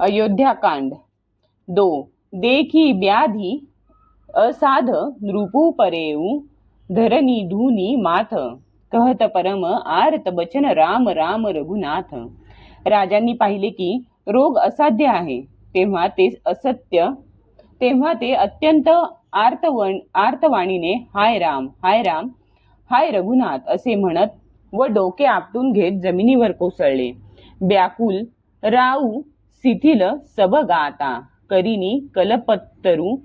अयोध्याकांड 2 देखी व्याधी असाध नृपू परेऊ धरणी धुनी माथ कहत परम आर्त बचन राम राम रघुनाथ। राजांनी पाहिले की रोग असाध्य आहे, तेव्हा ते अत्यंत आर्तवाणीने हाय राम हाय राम हाय रघुनाथ असे म्हणत व डोके आपटून घेत जमिनीवर कोसळले। व्याकुल राऊ शिथिल सब गाता करिनी कलपत्तरू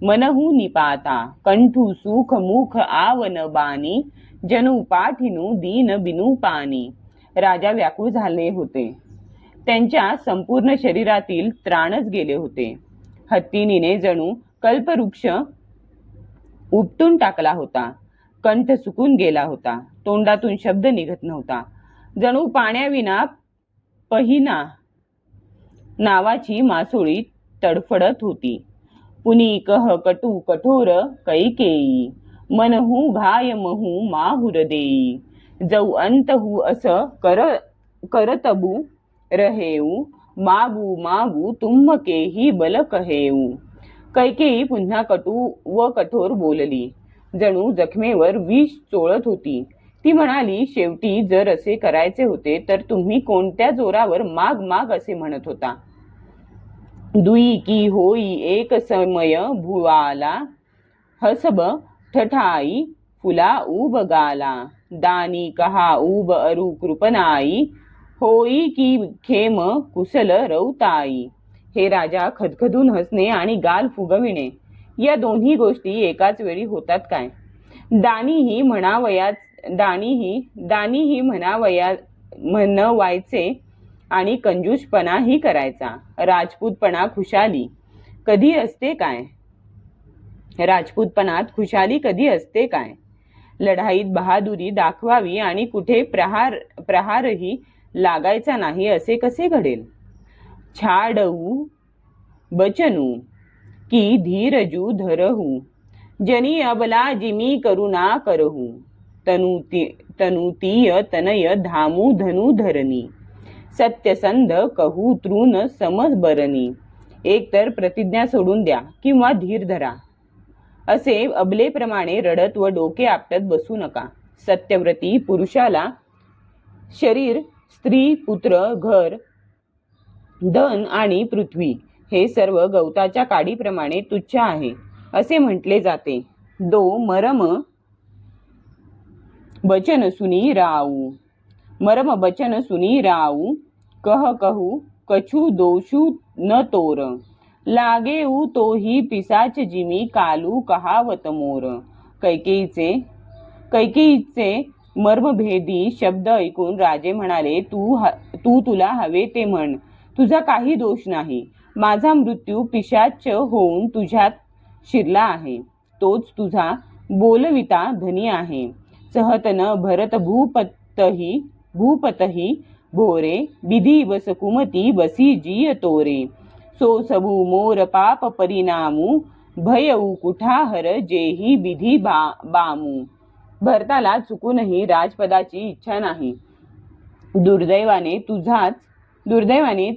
मनहु निपाता कंठू सुख मुख आवन बानी जनु पाठिनु दीन बिनु पानी। राजा व्याकुळ झाले होते, त्यांच्या संपूर्ण शरीरातील त्राणच गेले होते। हत्तीनीने जणू कल्पवृक्ष उपटून टाकला होता, कंठ सुकून गेला होता, तोंडातून शब्द निघत नव्हता, जणू पाण्याविना पहिना नावाची मासोळी तडफडत होती। पुनी कह कटू कठोर कैकेयी मनहु घाय महू माहुर देई जऊ अंतहु अस करतबू रहेऊ मागू मागू तुम्ह केही बल कहेऊ। कैकेयी पुन्हा कटू व कठोर बोलली, जणू जखमेवर विष चोळत होती। ती म्हणाली, शेवटी जर असे करायचे होते तर तुम्ही कोणत्या जोरावर माग माग असे म्हणत होता। दुई की होई एक समय भुवाला हसब ठठाई फुला उब गाला दानी कहा उब अरु कृपनाई होई की खेम कुशल रौताई। हे राजा, खदखदून हसणे आणि गाल फुगविणे या दोन्ही गोष्टी एकाच वेळी होतात काय? दानीही म्हणवायचे आणि कंजूसपणाही करायचा। राजपूतपणा खुशाली कधी असते काय? राजपूतपणात खुशाली कधी असते काय? लढाईत बहादुरी दाखवावी आणि कुठे प्रहारही लागायचा नाही असे कसे घडेल? छाडऊ बचनू की धीरजू धरहू जनी अबला जिमी करुणा करहू तनुतीय तनय धामू धनु धरणी सत्यसंध कहू तृण समबरणी। एक तर प्रतिज्ञा सोडून द्या किंवा धीर धरा, असे अबलेप्रमाणे रडत व डोके आपटत बसू नका। सत्यव्रती पुरुषाला शरीर, स्त्री, पुत्र, घर, धन आणि पृथ्वी हे सर्व गवताच्या काडीप्रमाणे तुच्छ आहे असे म्हटले जाते। मरम बचन सुनी राऊ कह कहू कछु दोषू न तोर लागेऊ तोही पिसाच जिमी कालू कहावत मोर। कैकेयीचे मर्मभेदी शब्द ऐकून राजे म्हणाले, तुला हवे ते म्हण, तुझा काही दोष नाही। माझा मृत्यू पिशाच होऊन तुझ्यात शिरला आहे, तोच तुझा बोलविता धनी आहे। सहत न भरत भूपतही भोरे विधी बस कुमती बसी जिय तोरे सो सबू मोर पाप परिणामू भयऊ कुठाहर जेही विधी बामू। भरताला चुकूनही राजपदाची इच्छा नाही। दुर्दैवाने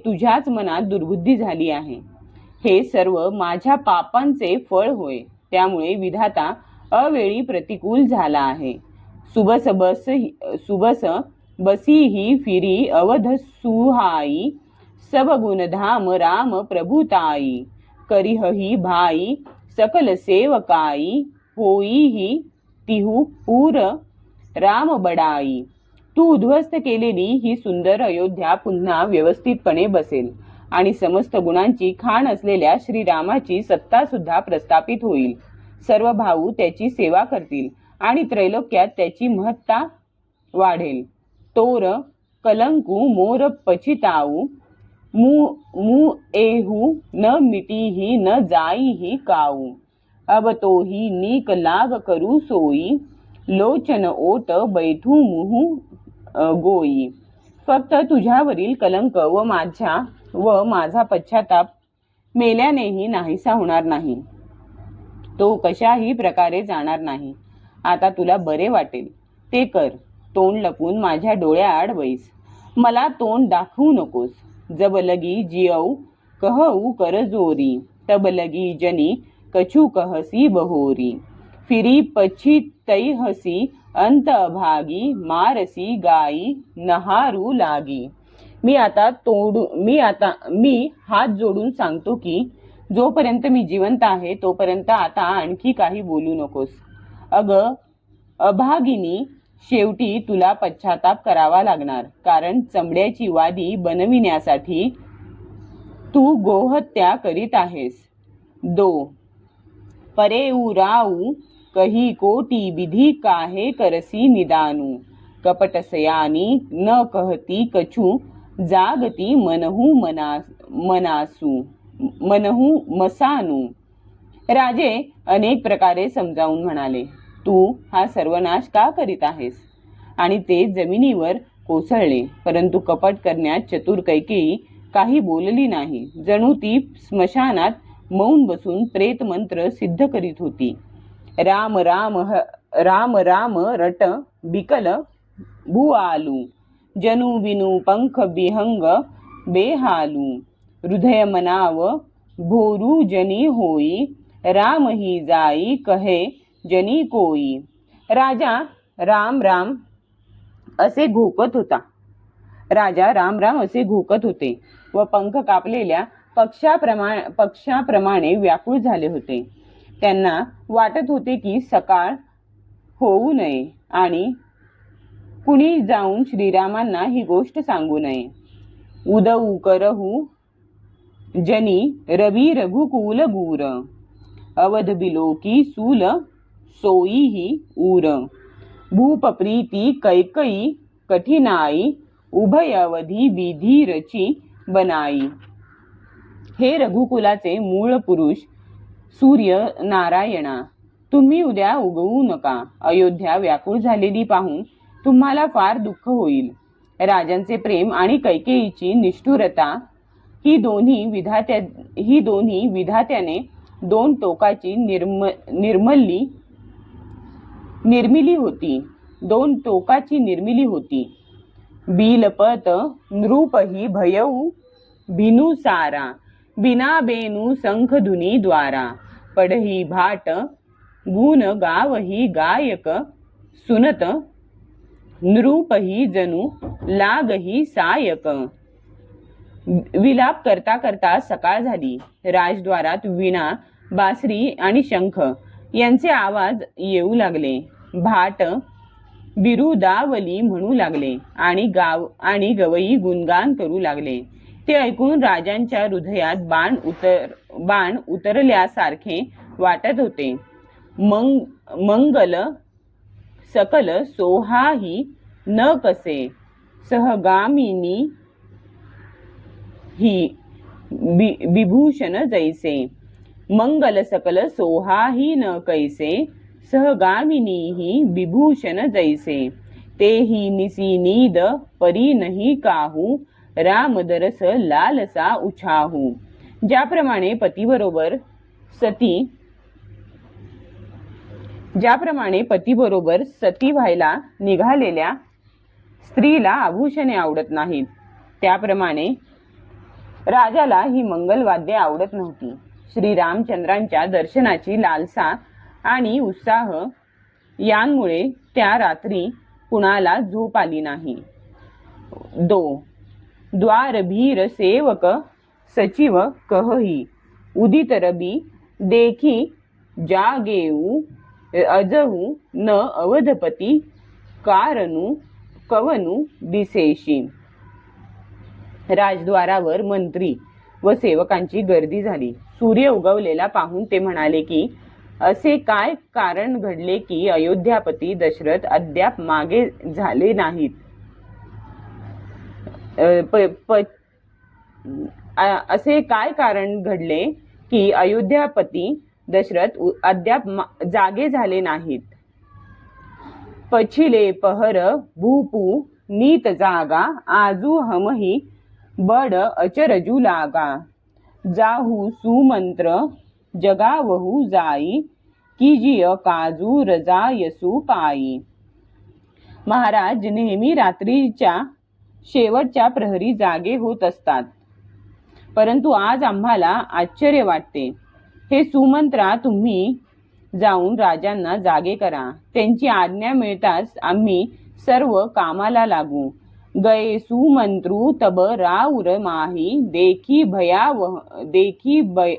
तुझ्याच मनात दुर्बुद्धी झाली आहे। हे सर्व माझ्या पापांचे फळ होय, त्यामुळे विधाता अवेळी प्रतिकूल झाला आहे। सुबस बसी ही फिरी अवध सुहाई सब गुणधाम राम प्रभुताई करिहही भाई सकल सेवकाई होई ही तिहू पूर राम बडाई। तू उद्ध्वस्त केलेली ही सुंदर अयोध्या पुन्हा व्यवस्थितपणे बसेल आणि समस्त गुणांची खाण असलेल्या श्रीरामाची सत्ता सुद्धा प्रस्थापित होईल। सर्व भाऊ त्याची सेवा करतील आणि त्रैलोक्यात त्याची महत्ता वाढेल। तोर कलंकू मोर पचिताऊ मु एहू न मिटीही न जाईही काऊ अब तोही नीक लाग करू सोई लोचन ओट बैठू मुहू गोई। फक्त तुझ्यावरील कलंक व माझा पश्चाताप मेल्यानेही नाहीसा होणार नाही, तो कशाही प्रकारे जाणार नाही। आता तुला बरे वाटेल ते कर, तोंड लपून माझ्या डोळ्याआड बैस, मला तोंड दाखवू नकोस। जब लगी जियऊ कहू करजोरी, तब लगी जनी कछु कहसी बहोरी, फिरी पछी तई हसी अंत अभागी, मारसी गाई नहारू लागी. मी हात जोडून सांगतो की जोपर्यंत मी जिवंत आहे तोपर्यंत आता आणखी काही बोलू नकोस. अगं अभागिनी, शेवटी तुला पश्चाताप करावा लागणार, कारण चमड्याची वादी बनविण्यासाठी तू गोहत्या करीत आहेस. दो परेऊ राऊ कही कोटी विधी काहे करसी निदानू, कपटसयानी न कहती कछु जागती मनहू मसानू. राजे अनेक प्रकारे समजावून म्हणाले, तू हा सर्वनाश का करीत आहेस? आणि ते जमिनीवर कोसळले. परंतु कपट करण्यात चतुर कैकेयी काही बोलली नाही. जणू ती स्मशानात मौन बसून प्रेत मंत्र सिद्ध करीत होती. राम राम राम राम रट बिकल भुआलू, जनु बिनु पंख बिहंग बेहालू, हृदय मनाव भोरू जनी होई, राम ही जाई कहे जनी कोई. राजा राम राम असे घोकत होता. राजा राम राम असे घोकत होते व पंख कापलेल्या पक्षाप्रमाणे व्याकुळ झाले होते. त्यांना वाटत होते की सकाळ होऊ नये आणि कुणी जाऊन श्रीरामांना ही गोष्ट सांगू नये. उदऊ करहू जनी रवी रघुकुल गुर, अवध बिलोकी सूल सोई ही ऊर, भूप प्रीती कैकई कठिनाई, उभय अवधी विधी रची बनाई. हे रघुकुलाचे मूळ पुरुष सूर्य नारायणा, तुम्ही उद्या उगवू नका. अयोध्या व्याकुळ झालेली पाहून तुम्हाला फार दुःख होईल. राजांचे प्रेम आणि कैकेयीची निष्ठुरता ही दोन्ही विधात्याने दोन टोकाची निर्मिली होती. बिलपत नृपही भयऊ भिनु सारा, बिना बेनु शंख धुनी द्वारा, पढ़ही भाट गुण गावही गायक, सुनत नृपही जनु लागही सायक. विलाप करता करता सकाळ झाली. राजद्वारात वीणा, बासरी आणि शंख यांचे आवाज येऊ लागले. भाट बिरुदावली म्हणू लागले आणि गवई गुणगान करू लागले. ते ऐकून राजांच्या हृदयात बाण उतरल्यासारखे वाटत होते. मंगल सकल सोहाही न कसे, सहगामिनी ही विभूषण जैसे. मंगल सकल सोहाही न कैसे, सहगामिनी ही विभूषण जैसे. तेही निसी नीद परी नहीं काहू, राम दरस लालसा उछाहू. ज्याप्रमाणे पतीबरोबर सती व्हायला निघालेल्या स्त्रीला आभूषणे आवडत नाहीत, त्याप्रमाणे राजाला ही मंगलवाद्ये आवडत नव्हती. श्रीरामचंद्रांच्या दर्शनाची लालसा आणि उत्साह यांमुळे त्या रात्री कुणाला झोप आली नाही. द्वारभीर सेवक सचिव कहही, उदित रबी देखी जागेऊ, अजहू न अवधपती कारणू कवनू विशेषी. राजद्वारावर मंत्री व सेवकांची गर्दी झाली. सूर्य उगवलेला पाहून ते म्हणाले की असे काय कारण घडले की अयोध्यापती दशरथ अद्याप मागे झाले नाहीत. असे काय कारण घडले की अयोध्यापती दशरथ अद्याप जागे झाले नाहीत. पछिले पहर भूपू नीत जागा, आजू हमही बड अचरजू लागा. जाहू सुमंत्र जगावहू जाई, कीजिय काजू रजायसू पायी. महाराज नेहमी रात्रीच्या शेवटच्या प्रहरी जागे होत असतात. परंतु आज आम्हाला आश्चर्य वाटते. हे सुमंत्रा, तुम्ही जाऊन राजांना जागे करा. त्यांची आज्ञा मिळताच आम्ही सर्व कामाला लागू. गये सुमंत्रु तब राउर माही, देखी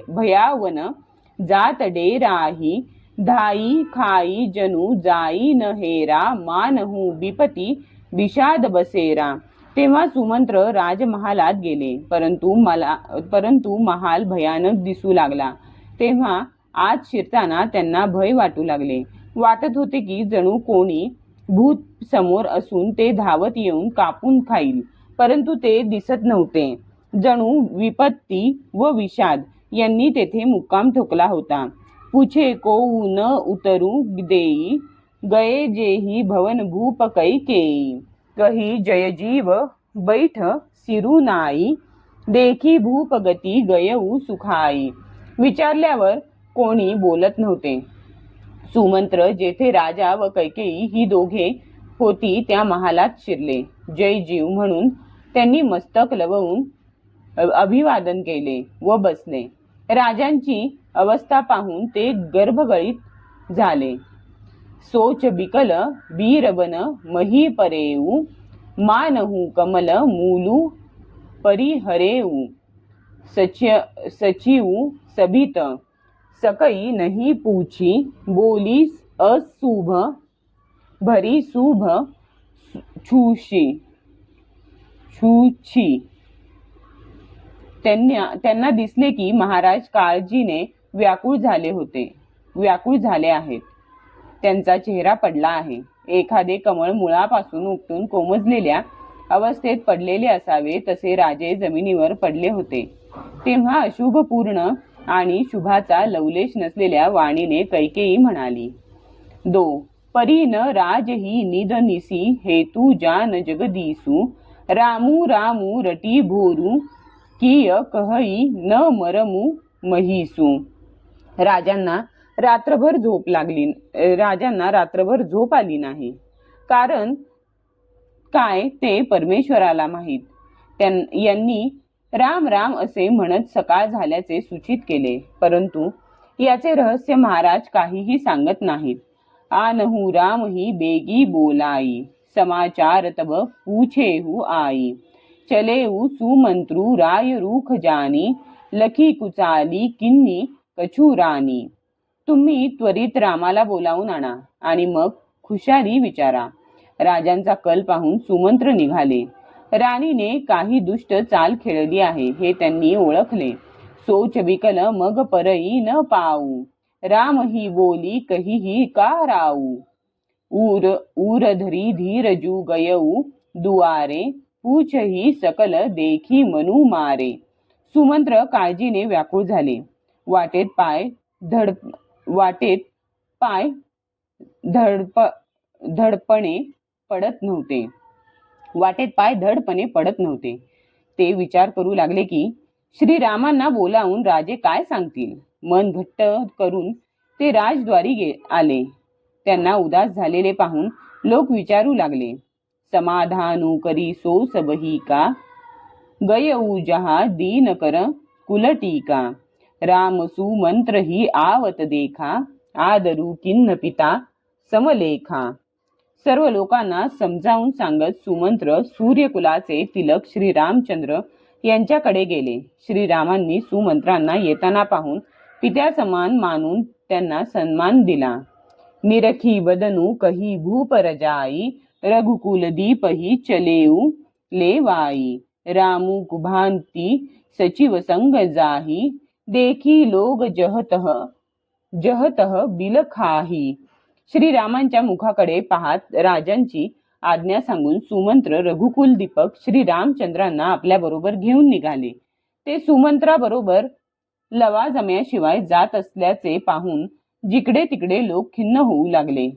भयावन जात डेराही. धाई खाई जनु जाई न हेरा, मानहू बिपती विषाद बसेरा. तेव्हा सुमंत्र राजमहालात गेले, परंतु महाल भयानक दिसू लागला. तेव्हा आत शिरताना त्यांना भय वाटू लागले. वाटत होते की जणू कोणी भूत समोर असून ते धावत येऊन कापून खाईल, परंतु ते दिसत नव्हते. जणू विपत्ती व विषाद यांनी तेथे मुक्काम ठोकला होता. पूछे को न उतरू देई, गये जेही भवन भूप कैकेयी. कही जयजीव बैठ सिरुनाई, देखी भूप गती गयऊ सुखाई. विचारल्यावर कोणी बोलत नव्हते. सुमंत्र जेथे राजा व कैकेयी ही दोघे होती त्या महालात शिरले. जय जीव म्हणून त्यांनी मस्तक लवून अभिवादन केले व बसले. राजांची अवस्था पाहून ते गर्भगळीत झाले. सोच बिकल बीरबन मही परेऊ, मानहू कमल मूलू परिहरेऊ. सचिऊ सभित सकई नहीं पूछी, बोली अशुभ भरी शुभ छूछी. त्यांना दिसले की महाराज काळजीने व्याकुळ झाले आहेत. त्यांचा चेहरा पडला आहे. एखादे कमळ मुळापासून उपटून कोमजलेल्या अवस्थेत पडलेले असावे तसे राजे जमिनीवर पडले होते. तेव्हा अशुभपूर्ण आणि शुभाचा लवलेश नसलेल्या वाणीने कैकेयी म्हणाली, दो परी न राज ही निधनिसी, हेतू जान जगदीसू. रामू रामू रटी भोरू, किय कहई न मरमू महिसू. राजांना रात्रभर झोप आली नाही. कारण काय ते परमेश्वराला माहीत. यांनी राम राम असे म्हणत सकाळ झाल्याचे सूचित केले, परंतु याचे रहस्य महाराज काहीही सांगत नाहीत. आनहू राम ही बेगी बोलाई, समाचार तब पूछेहू आई. चलेऊ सुमंत्रु राय रूख जानी, लखी कुचाली किन्नी कछुरानी. तुम्ही त्वरित रामाला बोलावून आणा आणि मग खुशाली विचारा. राजांचा कल पाहून सुमंत्र निघाले. राणीने काही दुष्ट चाल खेळली आहे हे त्यांनी ओळखले. सोच बिकल मग परई न पाऊ, राम ही बोली कहीही का राऊ. ऊर धरी धीरजू गयऊ दुआरे, पूछही सकल देखी मनु मारे. सुमंत्र काळजीने व्याकुळ झाले. वाटेत पाय धडपणे पडत नव्हते. ते विचार करू लागले की श्रीरामांना बोलावून राजे काय सांगतील. मन घट्ट करून ते राजद्वारी आले. त्यांना उदास झालेले पाहून लोक विचारू लागले, समाधानू करी सो सबही का, गयऊ जहा दीन कर कुलटीका. राम सुमंत्र ही आवत देखा, आदरू किन्न पिता समलेखा. सर्व लोकांना समजावून सांगत सुमंत्र सूर्यकुलाचे तिलक श्री रामचंद्र यांच्याकडे गेले. श्रीरामांनी सुमंत्रांना येताना पाहून पित्या समान मानून त्यांना सन्मान दिला. निरखी बदनू कही भूप रजाई, रघुकुल दीप ही चलेऊ लेवाई. रामू कुभांती सचिव संग जाही, देखी लोग जहतह बिलखाही. श्रीरामांच्या मुखाकडे पाहत राजांची आज्ञा सांगून सुमंत्र रघुकुल दीपक श्री रामचंद्रांना आपल्या बरोबर घेऊन निघाले. ते सुमंत्राबरोबर लवाजम्याशिवाय जात असल्याचे पाहून जिकडे तिकडे लोक खिन्न होऊ लागले.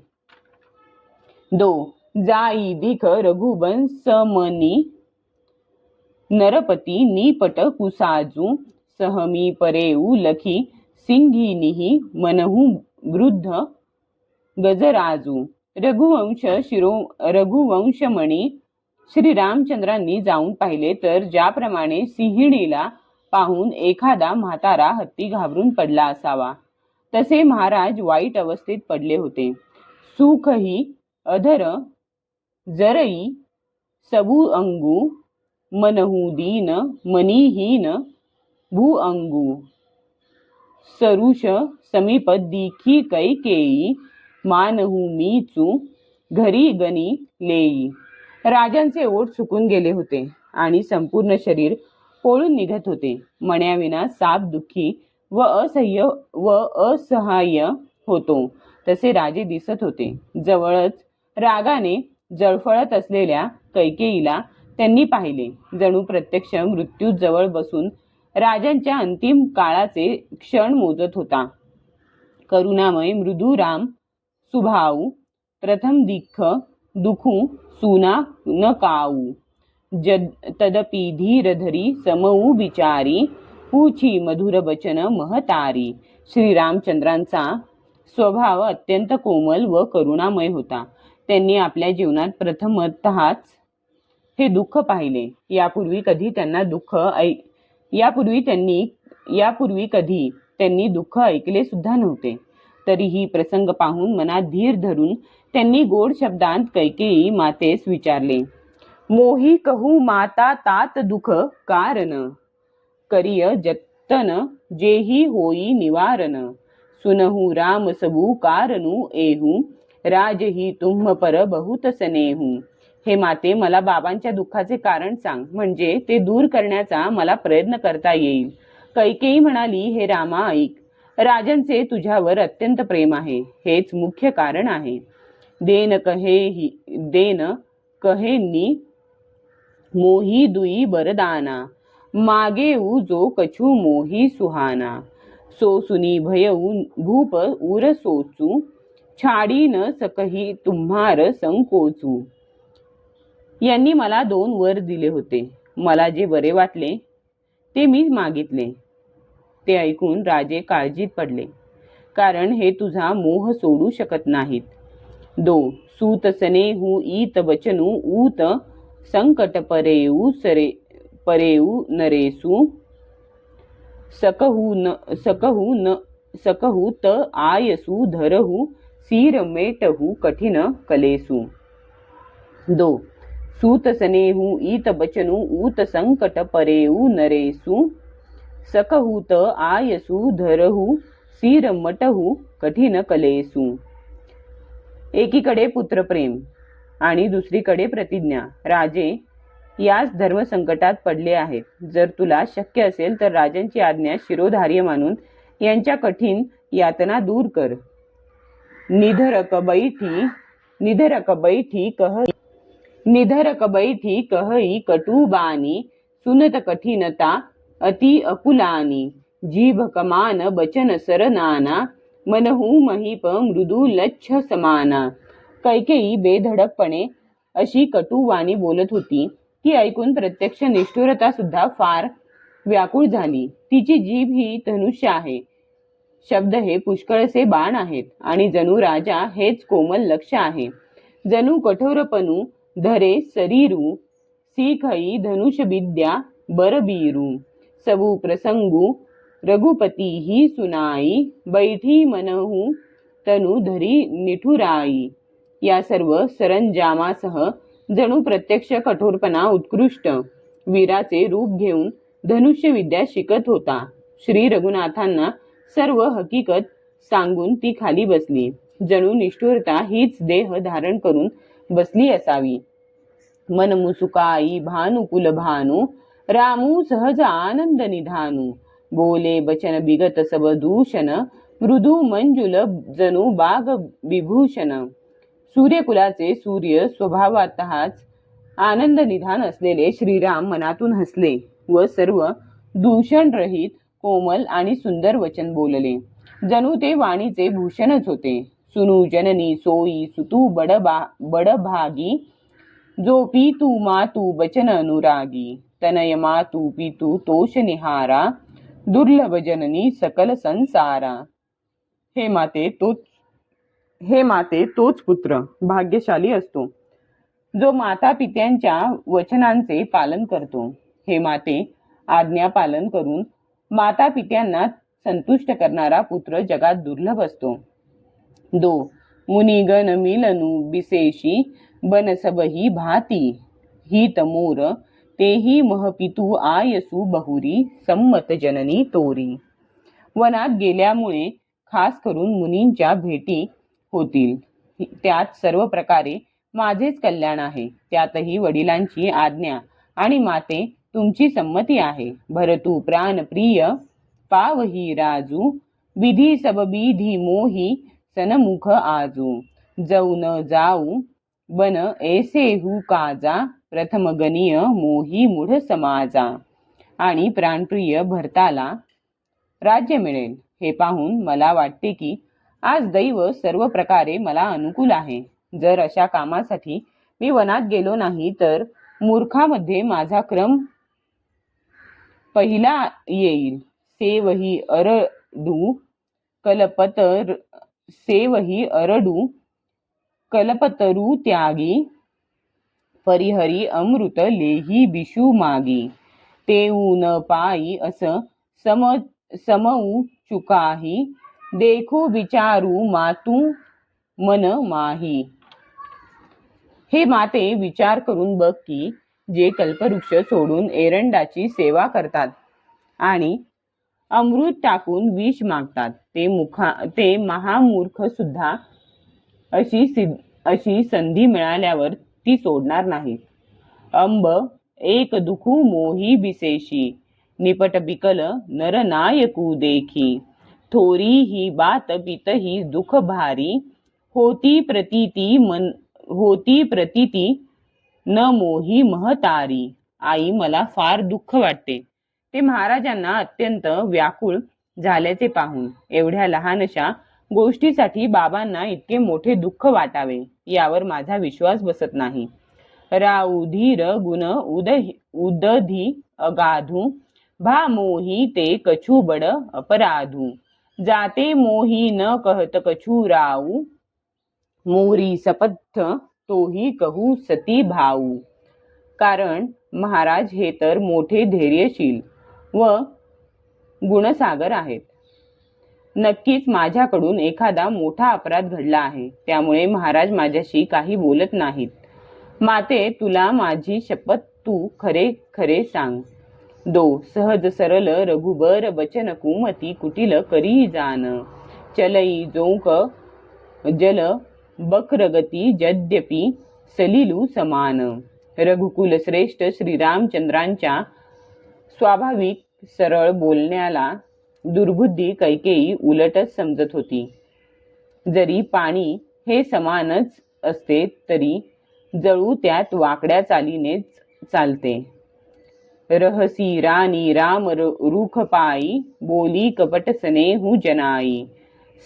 दो जाई दिख रघुवंशमनी, नरपती निपट कुसाजू. सहमी परेऊ लखी सिंहिनीही, मनहू वृद्ध गजराजू. रघुवंशमणी श्री रामचंद्रांनी जाऊन पाहिले तर ज्याप्रमाणे सिंहिणीला पाहून एखादा म्हातारा हत्ती घाबरून पडला असावा, तसे महाराज वाईट अवस्थेत पडले होते. सुखही अधर जरई सबू अंगू, मनहू दीन मनीहीन भूअंगू, सरुष समीप दीखी कैकेयी, मानहू मीचू घरी गणी लेई. राजांचे ओठ सुकून गेले होते आणि संपूर्ण शरीर पोळून निघत होते. मण्याविना साप दुःखी व असहाय्य होतो तसे राजे दिसत होते. जवळच रागाने जळफळत असलेल्या कैकेयीला त्यांनी पाहिले. जणू प्रत्यक्ष मृत्यू जवळ बसून राजांच्या अंतिम काळाचे क्षण मोजत होता. करुणामय मृदू राम सुभाऊ, प्रथम दिख दुखू सुना न काऊ, तदपि धीर धरी समऊ बिचारी, पूछी मधुर बचन महतारी. श्रीरामचंद्रांचा स्वभाव अत्यंत कोमल व करुणामय होता. त्यांनी आपल्या जीवनात प्रथमतःच हे दुःख पाहिले. यापूर्वी कधी त्यांनी दुःख ऐकले सुद्धा नव्हते. तरीही प्रसंग पाहून मनात धीर धरून त्यांनी गोड शब्दांत कैकेयी मातेस विचारले, मोही कहू माता तात दुख कारण, करिय जतन जेही होई निवारण, सुनहू राम सबू कारणू एहू, राजही तुम्ह पर बहुत स्नेहू. हे माते, मला बाबांच्या दुःखाचे कारण सांग, म्हणजे ते दूर करण्याचा मला प्रयत्न करता येईल. कैकेयी म्हणाली, हे रामा ऐक, राजांचे तुझ्यावर अत्यंत प्रेम आहे, हेच मुख्य कारण आहे. देन कहेनी मोही दुई बरदाना, मागेऊ जो कछु मोही सुहाना, सो सुनी भयऊ भूप उर सोचू, छाडी न सकही तुम्हार संकोचू. यांनी मला 2 वर दिले होते. मला जे बरे वाटले ते मी मागितले. ते ऐकून राजे काळजीत पडले, कारण हे तुझा मोह सोडू शकत नाहीत. 2 सूत स्नेहू ईत बचनू ऊत, संकट परेऊ नरेसू, सकहू त आयसू धरहू, सीर मेटहू कठिन कलेसू. 2 सूत स्नेहू ईत बचनू ऊत, संकट परेऊ नरेसू, सकहू त आयसू धरहू, सीर मटहू कठीण कलेसू. एकीकडे पुत्रप्रेम आणि दुसरीकडे प्रतिज्ञा. राजे याच धर्मसंकटात पडले आहेत. जर तुला शक्य असेल तर राजांची आज्ञा शिरोधार्य मानून यांच्या कठीण यातना दूर कर. निधरक बैठी कहई कटुबानी, सुनत कठिनता अति अकुलानी, जीभ कमान बचन सरनाना, मनहू महीप मृदू लच्छ समाना. कैकेयी बेधडकपणे अशी कटुवाणी बोलत होती. ती ऐकून प्रत्यक्ष निष्ठुरता सुद्धा फार व्याकुळ झाली. तिची जीभ ही धनुष्य आहे, शब्द हे पुष्कळसे बाण आहेत आणि जणू राजा हेच कोमल लक्ष आहे. जणू कठोरपणू धरे शरीरू, सीखई धनुष विद्या बरबीरू, सबू प्रसंगू रघुपती ही सुनाई, बैठी मनहू तनु धरी निठुराई. या सर्व सरंजामासह जणू प्रत्यक्ष कठोरपणा उत्कृष्ट वीराचे रूप घेऊन धनुष्य विद्या शिकत होता. श्री रघुनाथांना सर्व हकीकत सांगून ती खाली बसली. जणू निष्ठुरता हीच देह धारण करून बसली असावी. मन मुसुकाई भानुकुल भानू, रामू सहज आनंद निधानू, बोले बचन बिगत सब दूषण, मृदू मंजुल जणू बाग विभूषण. सूर्यकुलाचे सूर्य स्वभावातच आनंद निधान असलेले श्रीराम मनातून हसले व सर्व दूषणरहित कोमल आणि सुंदर वचन बोलले. जणू ते वाणीचे भूषणच होते. सुनू जननी सोई सुतू बडभागी, जो पीतू मातू बचन अनुरागी, तनय मातू पीतू तोष निहारा, दुर्लभ जननी सकल संसारा. हे माते तोच पुत्र भाग्यशाली असतो जो माता पित्यांच्या वचनांचे पालन करतो. हे माते, आज्ञा पालन करून माता पित्यांना संतुष्ट करणारा पुत्र जगात दुर्लभ असतो. 2. मुनिगण मिलनु बिसेशी बनसबही भाती हित मोर तेही महपितू आयसू बहुरी संमत जननी तोरी. वनात गेल्यामुळे खास करून मुनींच्या भेटी होतील. त्यात सर्व प्रकारे माझेच कल्याण आहे. त्यातही वडिलांची आज्ञा आणि माते तुमची संमती आहे. भरतू प्राणप्रिय पावही राजू विधी सबबिधी मोही सनमुख आजू. जाऊ न जाऊ बन ऐसेहू काजा प्रथम गणीय मोही मूढ समाजा. आणि प्राणप्रिय भरताला राज्य मिळेल हे पाहून मला वाटते की आज दैव सर्व प्रकारे मला अनुकूल आहे. जर अशा कामासाठी मी वनात गेलो नाही तर मूर्खामध्ये माझा क्रम पहिला येईल. सेवही अरडू कल्पतरू त्यागी परिहरी अमृत लेही बिशू मागी. तेऊ न पायी अस समऊ चुकाही देखो विचारू मातू मन माही. हे माते विचार करून बघ की जे कल्पवृक्ष सोडून एरंडाची सेवा करतात आणि अमृत टाकून विष मागतात ते महामूर्ख सुद्धा अशी संधी मिळाल्यावर ती सोडणार नाहीत. अंब एक दुखू मोही बिसेशी निपट बिकल नरनायकू देखी. थोरी ही बात पितही दुख भारी होती प्रतीती न मोही महतारी. आई मला फार दुःख वाटते ते महाराजांना अत्यंत व्याकुळ झाल्याचे पाहून. एवढ्या लहानशा गोष्टीसाठी बाबांना इतके मोठे दुःख वाटावे यावर माझा विश्वास बसत नाही. राऊ धीर गुण उदधी अगाधू भा मोही ते कछु बड अपराधू. जाते मोही न कहत कछु राऊ मोरी सपथ तोही कहू सती भाऊ. कारण महाराज हे तर मोठे धैर्यशील व गुणसागर आहेत. नक्कीच माझ्याकडून एखादा मोठा अपराध घडला आहे त्यामुळे महाराज माझ्याशी काही बोलत नाहीत. माते तुला माझी शपथ तू खरे खरे सांग. 2. सहज सरल रघुबर बचन कुमती कुटिल करी जान. चलई जोंक जल बक्रगती यद्यपि सलिलू समान. रघुकुल श्रेष्ठ श्रीरामचंद्रांच्या स्वाभाविक सरळ बोलण्याला दुर्बुद्धी कैकेयी उलटच समजत होती. जरी पाणी हे समानच असते तरी जळू त्यात वाकड्या चालीनेच चालते. रहसी राणी राम रुख पाई बोली कपट स्नेहू जनाई.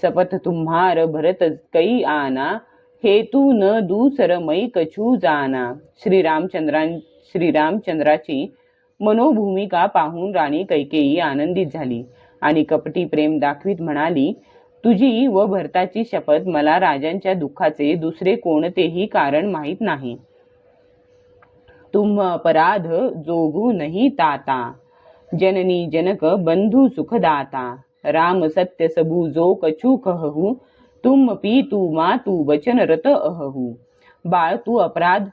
सपथ तुम्हार भरत कै आना हेतू न दूसर मै कछू जाना. श्रीरामचंद्राची मनोभूमिका पाहून राणी कैकेयी आनंदित झाली आणि कपटी प्रेम दाखवीत म्हणाली, तुझी व भरताची शपथ मला राजांच्या दुःखाचे दुसरे कोणतेही कारण माहीत नाही. तुम अपराध जोगू नहीं ताता जननी जनक बंधु सुखदाता. राम सत्य सबू जो कछु कहू तुम पी तू मातू वचन रत अहू. बाळ तू अपराध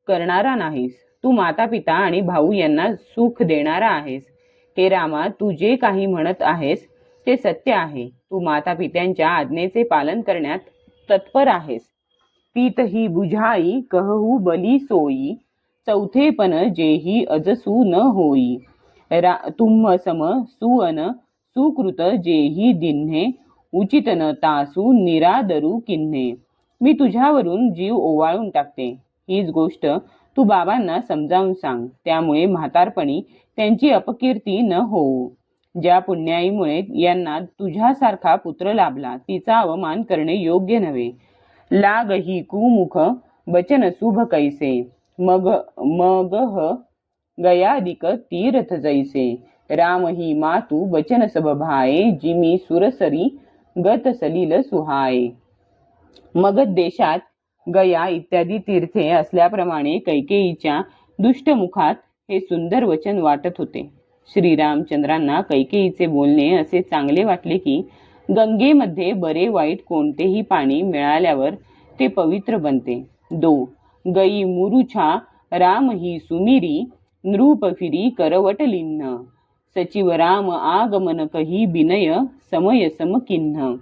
करणारा नाहीस. तू माता पिता आणि भाऊ यांना सुख देणारा आहेस. हे रामा तू जे काही म्हणत आहेस ते सत्य आहे. तू माता पित्यांच्या आज्ञेचे पालन करण्यात तत्पर आहेस. पीतही बुझाई कहू बली सोई चौथेपण जेही अजसू न होई. तुम्ह सम सुअन सुकृत जेही दिन्हे उचित न तासू निरादरू किन्हे. मी तुझ्यावरून जीव ओवाळून टाकते. हीच गोष्ट तू बाबांना समजावून सांग. त्यामुळे म्हातारपणी त्यांची अपकीर्ती न होऊ. ज्या पुण्याईमुळे यांना तुझ्यासारखा पुत्र लाभला तिचा अवमान करणे योग्य नव्हे. लाग ही कुमुख बचन शुभ कैसे मग गयादिक तीर्थ जैसे. राम ही मातू बचन सब भाये जिमी सुरसरी गत सलील सुहाये. मगध देशात गया इत्यादी तीर्थे असल्याप्रमाणे कैकेयीच्या दुष्ट मुखात हे सुंदर वचन वाटत होते. श्रीरामचंद्रांना कैकेयीचे बोलणे असे चांगले वाटले की गंगेमध्ये बरे वाईट कोणतेही पाणी मिळाल्यावर ते पवित्र बनते. गई मुरुछा राम ही सुमिरी नृप फिरी करवटलिन्न सचिव राम आगमन कही बिनय समय समकिन्ह.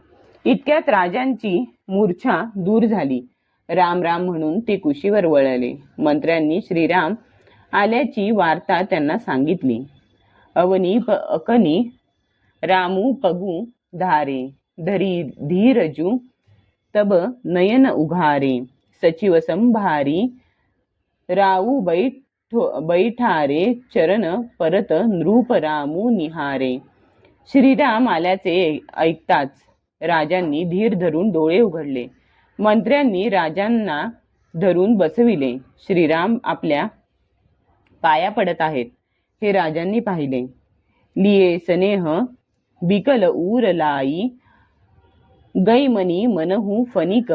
इतक्यात राजांची मूर्छा दूर झाली. राम राम म्हणून ते कुशीवर वळले. मंत्र्यांनी श्रीराम आल्याची वार्ता त्यांना सांगितली. अवनी अकनी रामू पगू धारे धरी धीरजू तब नयन उघारे सचिव संभारी राऊ बैठारे चरण परत नृप रामू निहारे. श्रीराम आल्याचे ऐकताच राजांनी धीर धरून डोळे उघडले. मंत्र्यांनी राजांना धरून बसविले. श्रीराम आपल्या पाया पडत आहेत हे राजांनी पाहिले. लिये स्नेह बिकल ऊर लाई गैमनी मनहू फनिक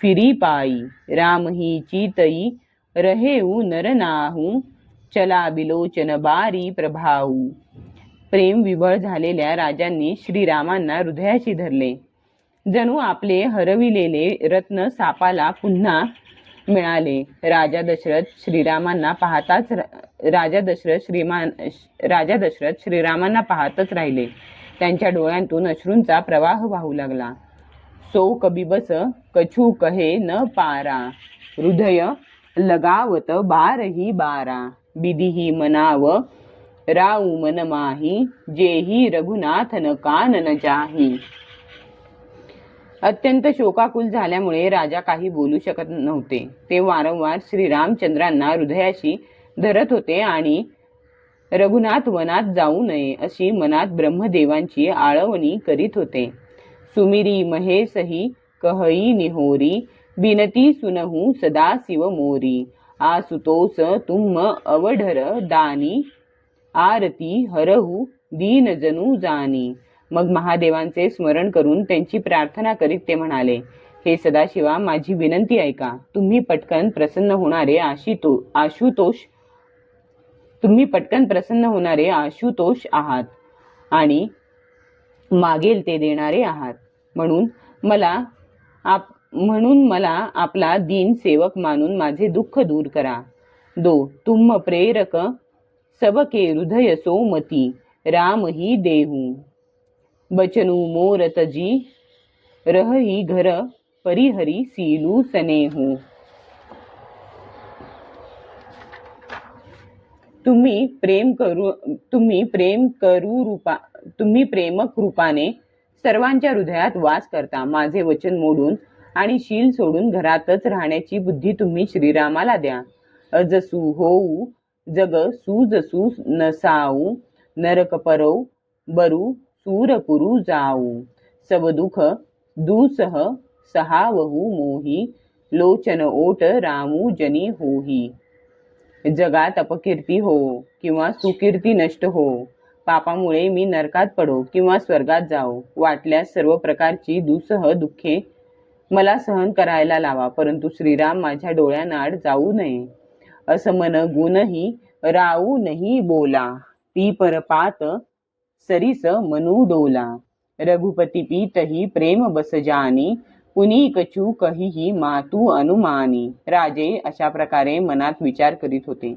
फिरी पाई राम ही चितई रहेऊ नरनाहू चला बिलोचन बारी प्रभाऊ. प्रेम विभळ झालेल्या राजांनी श्रीरामांना हृदयाशी धरले. जणू आपले हरविलेले रत्न सापाला पुन्हा मिळाले. राजा दशरथ श्रीरामांना पाहतच राहिले. त्यांच्या डोळ्यांतून अश्रूंचा प्रवाह वाहू लागला. सो कबिबस कछू कहे न पारा हृदय लगावत बारही बारा बिदिही मनाव राऊ मन माही जेही रघुनाथन कानन जाही. अत्यंत शोकाकुल झाल्यामुळे राजा काही बोलू शकत नव्हते. ते वारंवार श्रीरामचंद्रांना हृदयाशी धरत होते आणि रघुनाथ वनात जाऊ नये अशी मनात ब्रह्मदेवांची आळवणी करीत होते. सुमिरी महेशही कहई निहोरी बिनती सुनहू सदा शिव मोरी आसुतोष तुम अवढर दानी आरती हरहू दीन जनु जानी. मग महादेवांचे स्मरण करून त्यांची प्रार्थना करीत ते म्हणाले, हे सदाशिवा, माझी विनंती ऐका. तुम्ही पटकन प्रसन्न होणारे आशुतोष आहात आणि मागेल ते देणारे आहात. म्हणून मला आपला दीन सेवक मानून माझे दुःख दूर करा. तुम प्रेरक सबके हृदय सोमती राम ही देहू बचनू मोर तजी रहही घर परिहरी सीलू सनेहू. तुम्ही प्रेमक रूपाने सर्वांच्या हृदयात वास करता. माझे वचन मोडून आणि शील सोडून घरातच राहण्याची बुद्धी तुम्ही श्रीरामाला द्या. अजसू होऊ जग सूजसू नसाऊ नरक परौ बरू सूरपुरु जाऊ सब दुख दुसह सहावहू मोही लोचन ओट रामू जनी होही. जगात अपकीर्ती हो किंवा सुकीर्ती नष्ट हो, पापामुळे मी नरकात पडो किंवा स्वर्गात जाओ, वाटल्यास सर्व प्रकारची दुसह दुःखे मला सहन करायला लावा, परंतु श्रीराम माझ्या डोळ्यानाड जाऊ नये. असमन गुणही राऊ नाही बोला ती परपात सरीस मनू डोला रघुपती पीतही प्रेम बस जानी पुनी कछू कहीही मातू अनुमानी. राजे अशा प्रकारे मनात विचार करीत होते,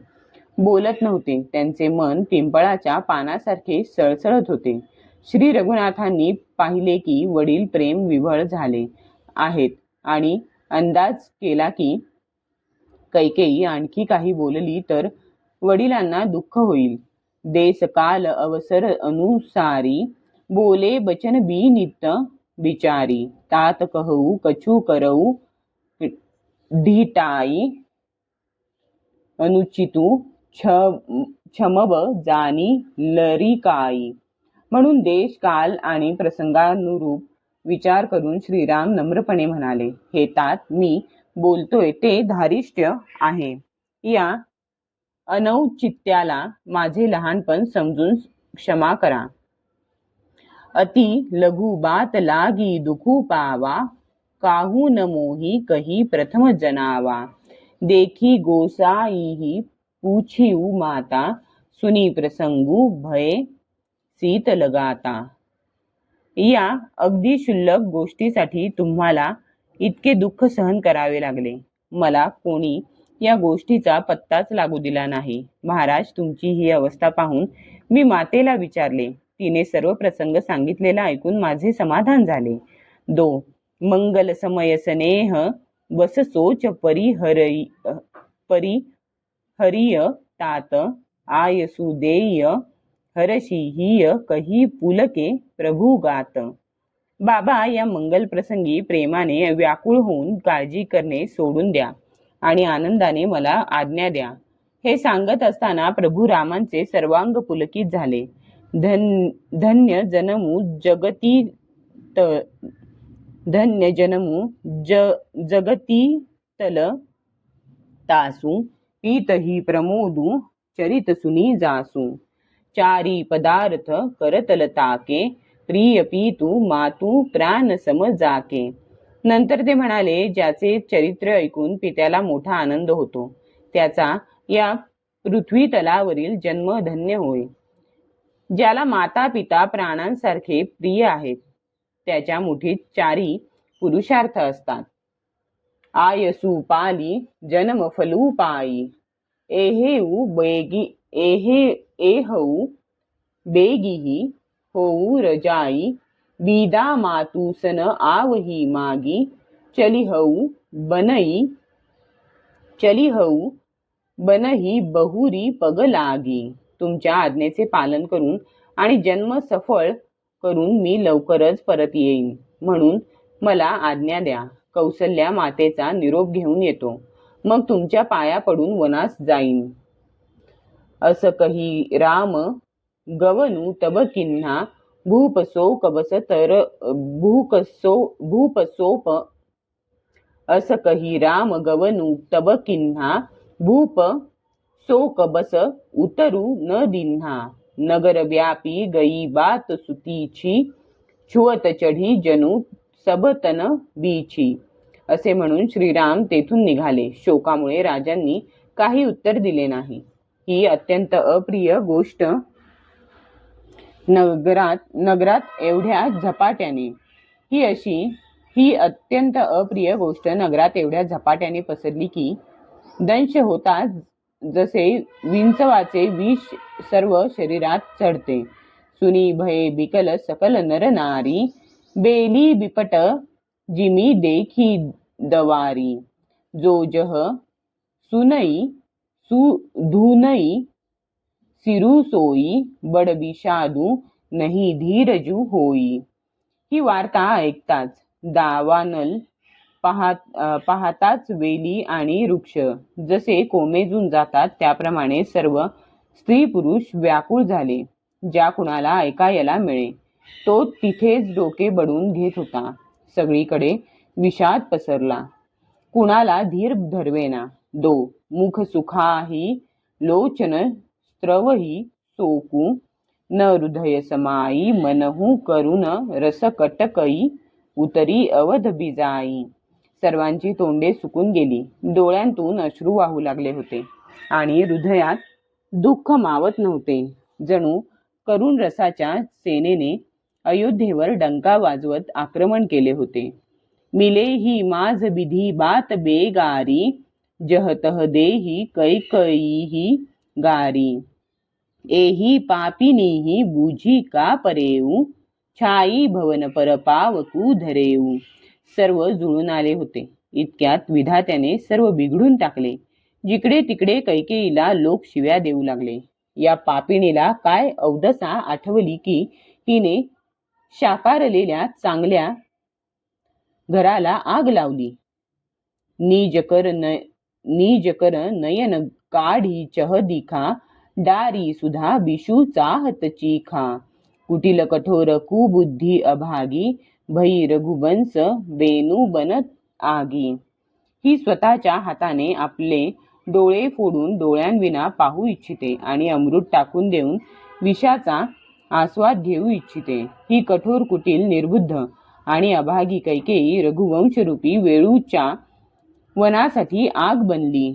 बोलत नव्हते. त्यांचे मन पिंपळाच्या पानासारखे सळसळत होते. श्री रघुनाथांनी पाहिले की वडील प्रेम विव्हळ झाले आहेत आणि अंदाज केला की कैकेयी आणखी काही बोलली तर वडिलांना दुःख होईल. देश काल अवसर अनुसारी बोले बचन बी नित बिचारी तात कहू कछू करऊ ढीटाई अनुचितू क्षमब जानी लरिकाई. म्हणून देश काल आणि प्रसंगानुरूप विचार करून श्रीराम नम्रपणे म्हणाले, हे तात, मी बोलतोय ते धारिष्ट्य आहे. या अनौचित्याला माझे लहानपण समजून क्षमा करा. अति लघु बात लागी दुखू पावा काहू न मोही कही प्रथम जनावा. देखी गोसाई पूछिऊ माता सुनी प्रसंगू भय सीत लगाता. या अगदी क्षुल्लक गोष्टीसाठी तुम्हाला इतके दुःख सहन करावे लागले. मला कोणी या गोष्टीचा पत्ताच लागू दिला नाही. महाराज, तुमची ही अवस्था पाहून मी मातेला विचारले. तिने सर्व प्रसंग सांगितलेला ऐकून माझे समाधान झाले. मंगल समय स्नेह बस सोच परिहरिय तात आयसुदेय हरशी हिय कही पुलके प्रभू गात. बाबा, या मंगल प्रसंगी प्रेमाने व्याकुळ होऊन काळजी करणे सोडून द्या आणि आनंदाने मला आज्ञा द्या. हे सांगत असताना प्रभू रामांचे सर्वांग पुलकित झाले. धन्य जनमू जगतीतल तासू पीतही प्रमोदू चरित सुनी जासू. चारी पदार्थ करतल ताके प्रिय पीतू मातू प्राण समजाके. नंतर ते म्हणाले, ज्याचे चरित्र ऐकून पित्याला मोठा आनंद होतो त्याचा या पृथ्वी तलावरील जन्म धन्य होय. ज्याला माता पिता प्राणांसारखे प्रिय आहेत त्याच्या मुठीत चारी पुरुषार्थ असतात. आयसू पाली जन्म फलू पायी एहेऊ बेगिही होऊ रजाई बीदा मातूसन आवही मागी चलिहऊ बनही बहुरी पग लागी. तुमच्या आज्ञेचे पालन करून आणि जन्म सफळ करून मी लवकरच परत येईन, म्हणून मला आज्ञा द्या. कौसल्या मातेचा निरोप घेऊन येतो, मग तुमच्या पाया पडून वनास जाईन. असं कही राम गवनू तब किन्हा भूपसोप असं कही राम गवनू तब किन्हा भूप सोक बस उतरू न दिन्हा. नगर व्यापी गई बात सुतीची छुअत चढी जणू सबतन बीची. असे म्हणून श्रीराम तेथून निघाले. शोकामुळे राजांनी काही उत्तर दिले नाही. ही अत्यंत अप्रिय गोष्ट नगरात एवढ्या झपाट्याने पसरली की दंश होताच जसे विंचवाचे विष सर्व शरीरात चढते. सुनी भय बिकल सकल नर नारी बेली बिपट जिमी देखी दवारी. जो जह सुनई सुधुनई सिरू सोई बड विषादू नहीं धीरजू होई. ही वार्ता ऐकताच दावानल पाहताच वेली आणि वृक्ष जसे कोमेजून जातात त्याप्रमाणे सर्व स्त्री पुरुष व्याकुळ झाले. ज्या कुणाला ऐकायला मिळे तो तिथेच डोके बडवून घेत होता. सगळीकडे विषाद पसरला. कुणाला धीर धरवेना. मुख सुखाही लोचन स्त्रवही सोकू न हृदय समाई मनहू करुण रसकटकई उतरी अवध बिजाई. सर्वांची तोंडे सुकून गेली. डोळ्यांतून अश्रू वाहू लागले होते आणि हृदयात दुःख मावत नव्हते. जणू करुण रसाच्या सेनेने अयोध्येवर डंका वाजवत आक्रमण केले होते. मिले ही माझ विधी बात बेगारी जहतह देही कैकई गारी. एही पापिनीही बुझी का परेऊ छाई भवन पर पावकू धरेऊ. सर्व जुळून आले होते. इतक्यात विधात्याने सर्व बिघडून टाकले. जिकडे तिकडे कैकेयीला लोक शिव्या देऊ लागले. या पापिणीला काय अवदसा आठवली की तिने शाकारलेल्या चांगल्या घराला आग लावली. नीजकर नयन काढी चह दिखा डारी सुधा बिशू चाहत चीखा. कुटिल कठोर कुबुद्धी अभागी भई रघुवंश बेनू बनत आगी. ही स्वतःच्या हाताने आपले डोळे फोडून डोळ्यांविना पाहू इच्छिते आणि अमृत टाकून देऊन विषाचा आस्वाद घेऊ इच्छिते. ही कठोर कुटील निर्बुद्ध आणि अभागी कैकेयी रघुवंशरूपी वेळूच्या वनासाठी आग बनली.